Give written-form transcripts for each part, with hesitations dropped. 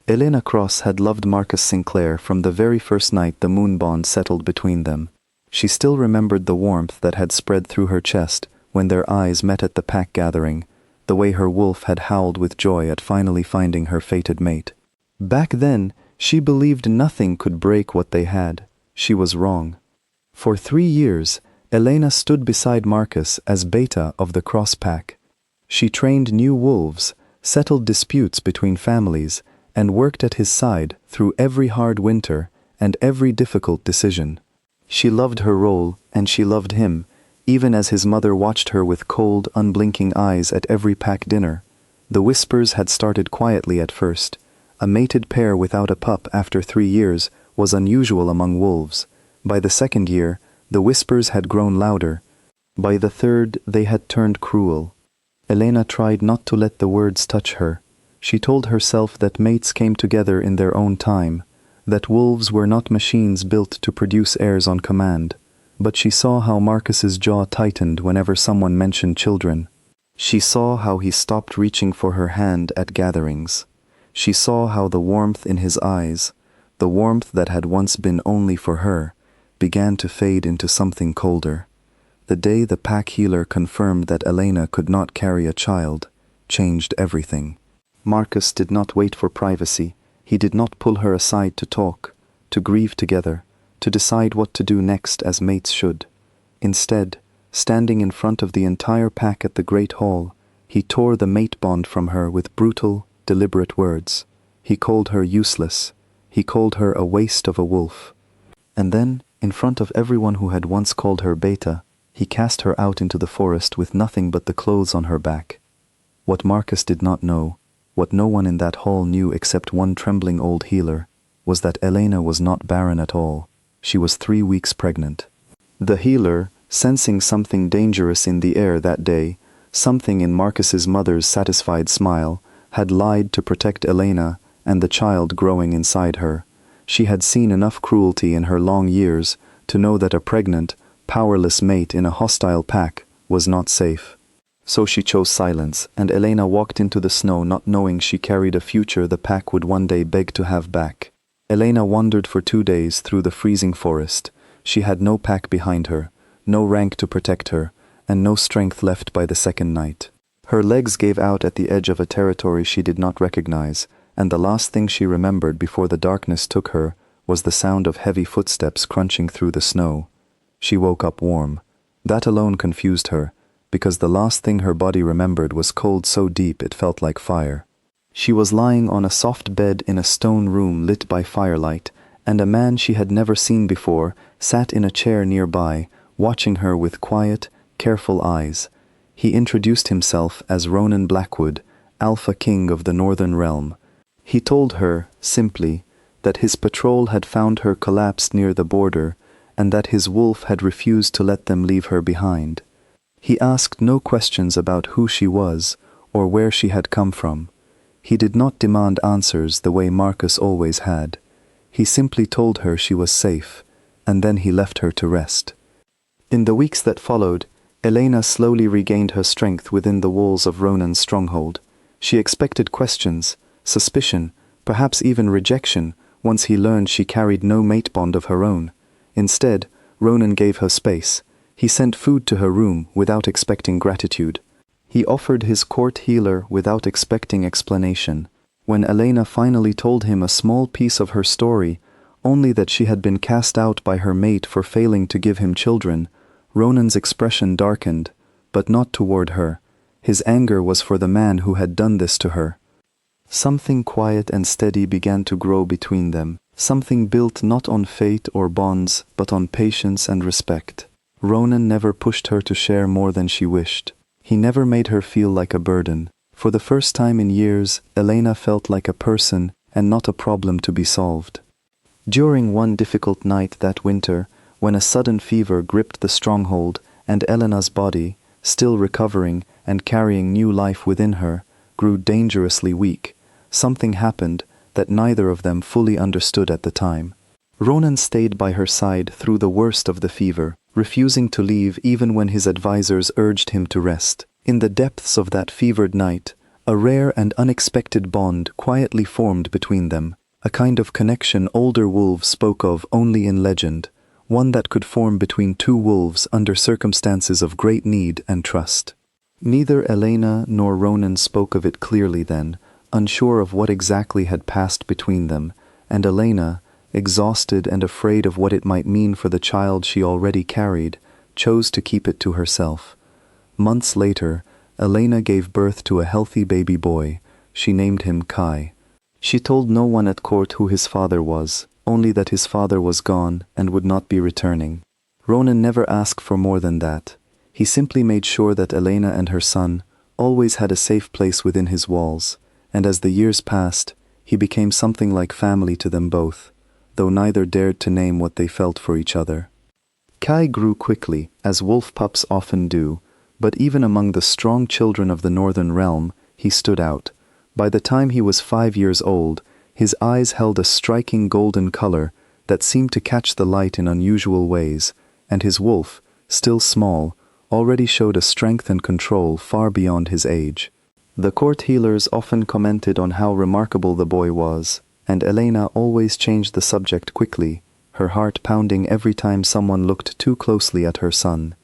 Elena Cross had loved Marcus Sinclair from the very first night the moon bond settled between them. She still remembered the warmth that had spread through her chest when their eyes met at the pack gathering, the way her wolf had howled with joy at finally finding her fated mate. Back then, she believed nothing could break what they had. She was wrong. For 3 years, Elena stood beside Marcus as beta of the Cross pack. She trained new wolves, settled disputes between families, and worked at his side through every hard winter and every difficult decision. She loved her role, and she loved him, even as his mother watched her with cold, unblinking eyes at every pack dinner. The whispers had started quietly at first. A mated pair without a pup after 3 years was unusual among wolves. By the 2nd year, the whispers had grown louder. By the 3rd, they had turned cruel. Elena tried not to let the words touch her. She told herself that mates came together in their own time, that wolves were not machines built to produce heirs on command. But she saw how Marcus's jaw tightened whenever someone mentioned children. She saw how he stopped reaching for her hand at gatherings. She saw how the warmth in his eyes, the warmth that had once been only for her, began to fade into something colder. The day the pack healer confirmed that Elena could not carry a child changed everything. Marcus did not wait for privacy. He did not pull her aside to talk, to grieve together, to decide what to do next as mates should. Instead, standing in front of the entire pack at the Great Hall, he tore the mate bond from her with brutal, deliberate words. He called her useless. He called her a waste of a wolf. And then, in front of everyone who had once called her beta, he cast her out into the forest with nothing but the clothes on her back. What Marcus did not know, what no one in that hall knew except one trembling old healer, was that Elena was not barren at all. She was 3 weeks pregnant. The healer, sensing something dangerous in the air that day, something in Marcus's mother's satisfied smile, had lied to protect Elena and the child growing inside her. She had seen enough cruelty in her long years to know that a pregnant, powerless mate in a hostile pack was not safe. So she chose silence, and Elena walked into the snow not knowing she carried a future the pack would one day beg to have back. Elena wandered for 2 days through the freezing forest. She had no pack behind her, no rank to protect her, and no strength left by the 2nd night. Her legs gave out at the edge of a territory she did not recognize, and the last thing she remembered before the darkness took her was the sound of heavy footsteps crunching through the snow. She woke up warm. That alone confused her, because the last thing her body remembered was cold so deep it felt like fire. She was lying on a soft bed in a stone room lit by firelight, and a man she had never seen before sat in a chair nearby, watching her with quiet, careful eyes. He introduced himself as Ronan Blackwood, Alpha King of the Northern Realm. He told her, simply, that his patrol had found her collapsed near the border, and that his wolf had refused to let them leave her behind. He asked no questions about who she was or where she had come from. He did not demand answers the way Marcus always had. He simply told her she was safe, and then he left her to rest. In the weeks that followed, Elena slowly regained her strength within the walls of Ronan's stronghold. She expected questions, suspicion, perhaps even rejection, once he learned she carried no mate bond of her own. Instead, Ronan gave her space. He sent food to her room without expecting gratitude. He offered his court healer without expecting explanation. When Elena finally told him a small piece of her story, only that she had been cast out by her mate for failing to give him children, Ronan's expression darkened, but not toward her. His anger was for the man who had done this to her. Something quiet and steady began to grow between them, something built not on fate or bonds, but on patience and respect. Ronan never pushed her to share more than she wished. He never made her feel like a burden. For the first time in years, Elena felt like a person and not a problem to be solved. During one difficult night that winter, when a sudden fever gripped the stronghold and Elena's body, still recovering and carrying new life within her, grew dangerously weak, something happened that neither of them fully understood at the time. Ronan stayed by her side through the worst of the fever, refusing to leave even when his advisors urged him to rest. In the depths of that fevered night, A rare and unexpected bond quietly formed between them, a kind of connection older wolves spoke of only in legend, one that could form between two wolves under circumstances of great need and trust. Neither Elena nor Ronan spoke of it clearly then, unsure of what exactly had passed between them, and Elena, exhausted and afraid of what it might mean for the child she already carried, chose to keep it to herself. Months later, Elena gave birth to a healthy baby boy. She named him Kai. She told no one at court who his father was, only that his father was gone and would not be returning. Ronan never asked for more than that. He simply made sure that Elena and her son always had a safe place within his walls, and as the years passed, he became something like family to them both, though neither dared to name what they felt for each other. Kai grew quickly, as wolf pups often do, but even among the strong children of the northern realm, he stood out. By the time he was 5 years old, his eyes held a striking golden color that seemed to catch the light in unusual ways, and his wolf, still small, already showed a strength and control far beyond his age. The court healers often commented on how remarkable the boy was, and Elena always changed the subject quickly, her heart pounding every time someone looked too closely at her son.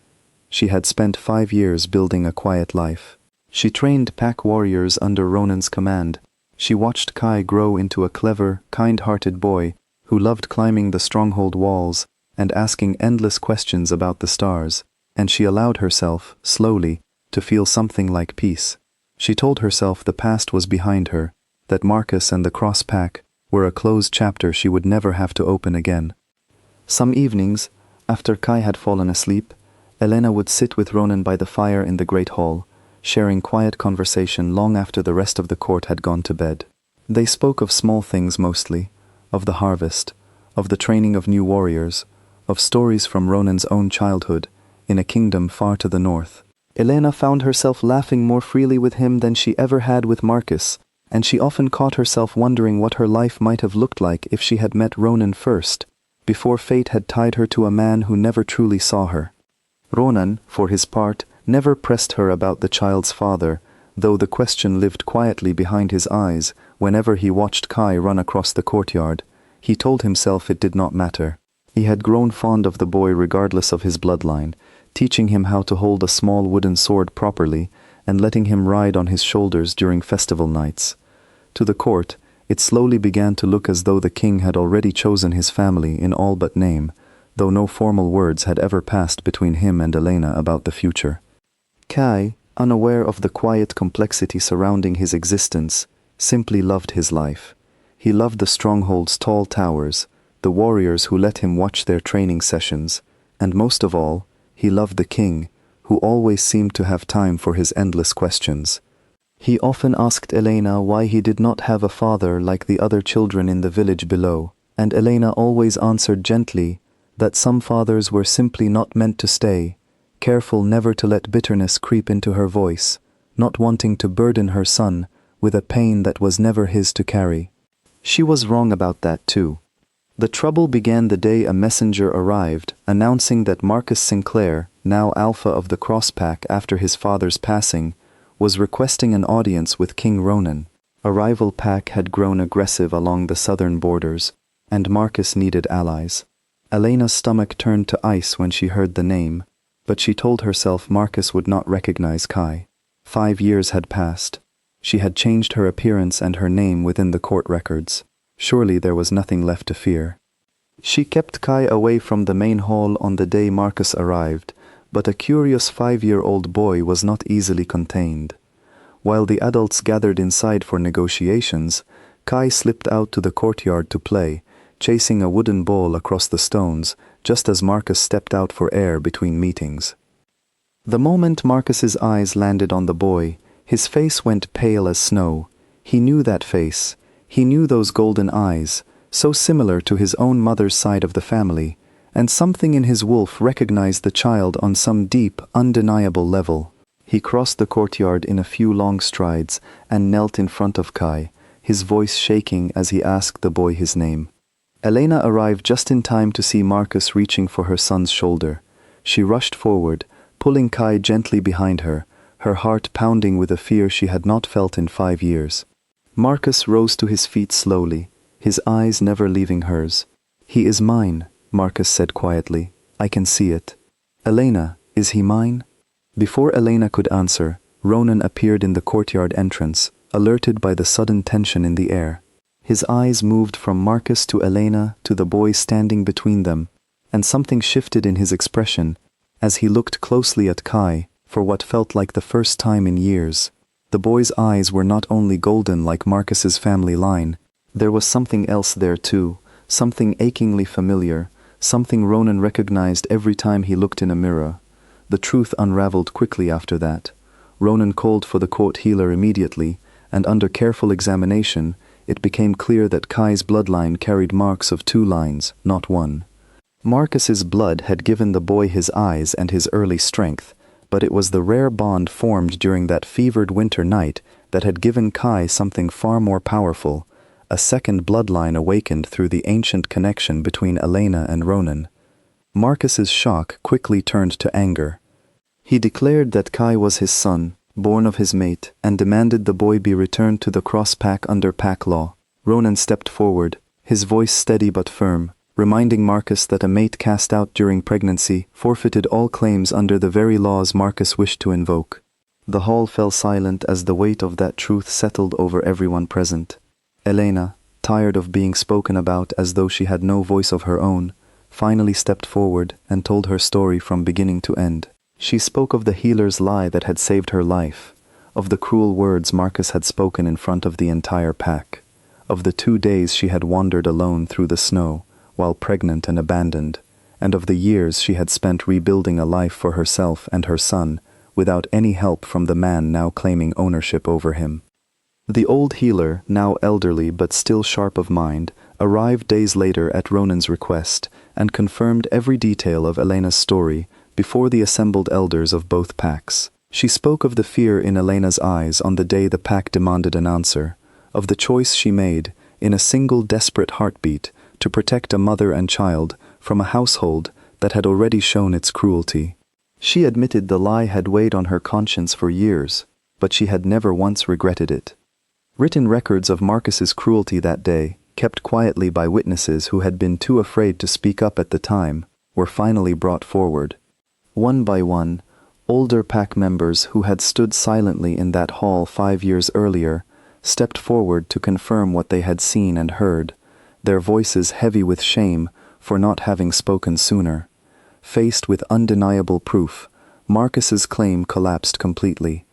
She had spent 5 years building a quiet life. She trained pack warriors under Ronan's command. She watched Kai grow into a clever, kind-hearted boy who loved climbing the stronghold walls and asking endless questions about the stars, and she allowed herself, slowly, to feel something like peace. She told herself the past was behind her, that Marcus and the Cross Pack were a closed chapter she would never have to open again. Some evenings, after Kai had fallen asleep, Elena would sit with Ronan by the fire in the great hall, sharing quiet conversation long after the rest of the court had gone to bed. They spoke of small things mostly, of the harvest, of the training of new warriors, of stories from Ronan's own childhood, in a kingdom far to the north. Elena found herself laughing more freely with him than she ever had with Marcus, and she often caught herself wondering what her life might have looked like if she had met Ronan first, before fate had tied her to a man who never truly saw her. Ronan, for his part, never pressed her about the child's father, though the question lived quietly behind his eyes whenever he watched Kai run across the courtyard. He told himself it did not matter. He had grown fond of the boy regardless of his bloodline, teaching him how to hold a small wooden sword properly and letting him ride on his shoulders during festival nights. To the court, it slowly began to look as though the king had already chosen his family in all but name, though no formal words had ever passed between him and Elena about the future. Kai, unaware of the quiet complexity surrounding his existence, simply loved his life. He loved the stronghold's tall towers, the warriors who let him watch their training sessions, and most of all, he loved the king, who always seemed to have time for his endless questions. He often asked Elena why he did not have a father like the other children in the village below, and Elena always answered gently that some fathers were simply not meant to stay, careful never to let bitterness creep into her voice, not wanting to burden her son with a pain that was never his to carry. She was wrong about that too. The trouble began the day a messenger arrived, announcing that Marcus Sinclair, now Alpha of the Cross Pack after his father's passing, was requesting an audience with King Ronan. A rival pack had grown aggressive along the southern borders, and Marcus needed allies. Elena's stomach turned to ice when she heard the name, but she told herself Marcus would not recognize Kai. 5 years had passed. She had changed her appearance and her name within the court records. Surely there was nothing left to fear. She kept Kai away from the main hall on the day Marcus arrived, but a curious 5-year-old boy was not easily contained. While the adults gathered inside for negotiations, Kai slipped out to the courtyard to play, chasing a wooden ball across the stones, just as Marcus stepped out for air between meetings. The moment Marcus's eyes landed on the boy, his face went pale as snow. He knew that face. He knew those golden eyes, so similar to his own mother's side of the family, and something in his wolf recognized the child on some deep, undeniable level. He crossed the courtyard in a few long strides and knelt in front of Kai, his voice shaking as he asked the boy his name. Elena arrived just in time to see Marcus reaching for her son's shoulder. She rushed forward, pulling Kai gently behind her, her heart pounding with a fear she had not felt in 5 years. Marcus rose to his feet slowly, his eyes never leaving hers. "He is mine," Marcus said quietly. "I can see it." "Elena, is he mine?" Before Elena could answer, Ronan appeared in the courtyard entrance, alerted by the sudden tension in the air. His eyes moved from Marcus to Elena to the boy standing between them, and something shifted in his expression as he looked closely at Kai for what felt like the first time in years. The boy's eyes were not only golden like Marcus's family line, there was something else there too, something achingly familiar, something Ronan recognized every time he looked in a mirror. The truth unraveled quickly after that. Ronan called for the court healer immediately, and under careful examination, it became clear that Kai's bloodline carried marks of 2 lines, not 1. Marcus's blood had given the boy his eyes and his early strength, but it was the rare bond formed during that fevered winter night that had given Kai something far more powerful, a second bloodline awakened through the ancient connection between Elena and Ronan. Marcus's shock quickly turned to anger. He declared that Kai was his son, born of his mate, and demanded the boy be returned to the cross pack under pack law. Ronan stepped forward, his voice steady but firm, reminding Marcus that a mate cast out during pregnancy forfeited all claims under the very laws Marcus wished to invoke. The hall fell silent as the weight of that truth settled over everyone present. Elena, tired of being spoken about as though she had no voice of her own, finally stepped forward and told her story from beginning to end. She spoke of the healer's lie that had saved her life, of the cruel words Marcus had spoken in front of the entire pack, of the 2 days she had wandered alone through the snow, while pregnant and abandoned, and of the years she had spent rebuilding a life for herself and her son, without any help from the man now claiming ownership over him. The old healer, now elderly but still sharp of mind, arrived days later at Ronan's request, and confirmed every detail of Elena's story before the assembled elders of both packs. She spoke of the fear in Elena's eyes on the day the pack demanded an answer, of the choice she made, in a single desperate heartbeat, to protect a mother and child from a household that had already shown its cruelty. She admitted the lie had weighed on her conscience for years, but she had never once regretted it. Written records of Marcus's cruelty that day, kept quietly by witnesses who had been too afraid to speak up at the time, were finally brought forward. One by one, older pack members who had stood silently in that hall 5 years earlier stepped forward to confirm what they had seen and heard, their voices heavy with shame for not having spoken sooner. Faced with undeniable proof, Marcus's claim collapsed completely.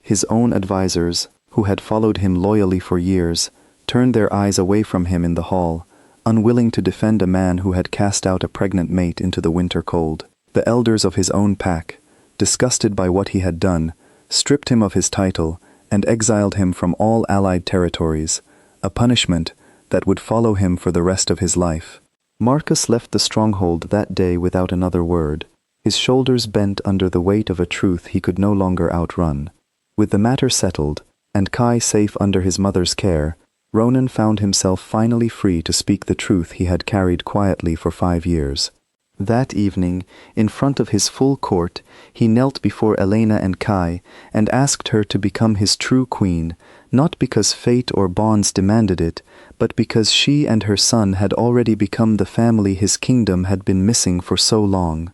His own advisors, who had followed him loyally for years, turned their eyes away from him in the hall, unwilling to defend a man who had cast out a pregnant mate into the winter cold. The elders of his own pack, disgusted by what he had done, stripped him of his title and exiled him from all allied territories, a punishment that would follow him for the rest of his life. Marcus left the stronghold that day without another word, his shoulders bent under the weight of a truth he could no longer outrun. With the matter settled, and Kai safe under his mother's care, Ronan found himself finally free to speak the truth he had carried quietly for 5 years. That evening, in front of his full court, he knelt before Elena and Kai and asked her to become his true queen, not because fate or bonds demanded it, but because she and her son had already become the family his kingdom had been missing for so long.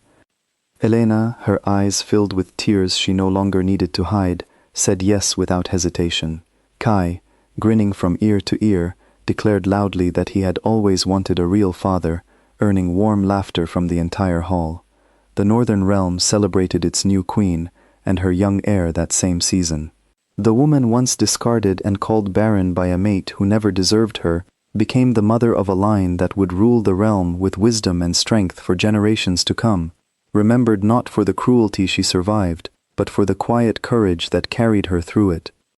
Elena, her eyes filled with tears she no longer needed to hide, said yes without hesitation. Kai, grinning from ear to ear, declared loudly that he had always wanted a real father, earning warm laughter from the entire hall. The Northern Realm celebrated its new queen and her young heir that same season. The woman once discarded and called barren by a mate who never deserved her became the mother of a line that would rule the realm with wisdom and strength for generations to come, remembered not for the cruelty she survived, but for the quiet courage that carried her through it.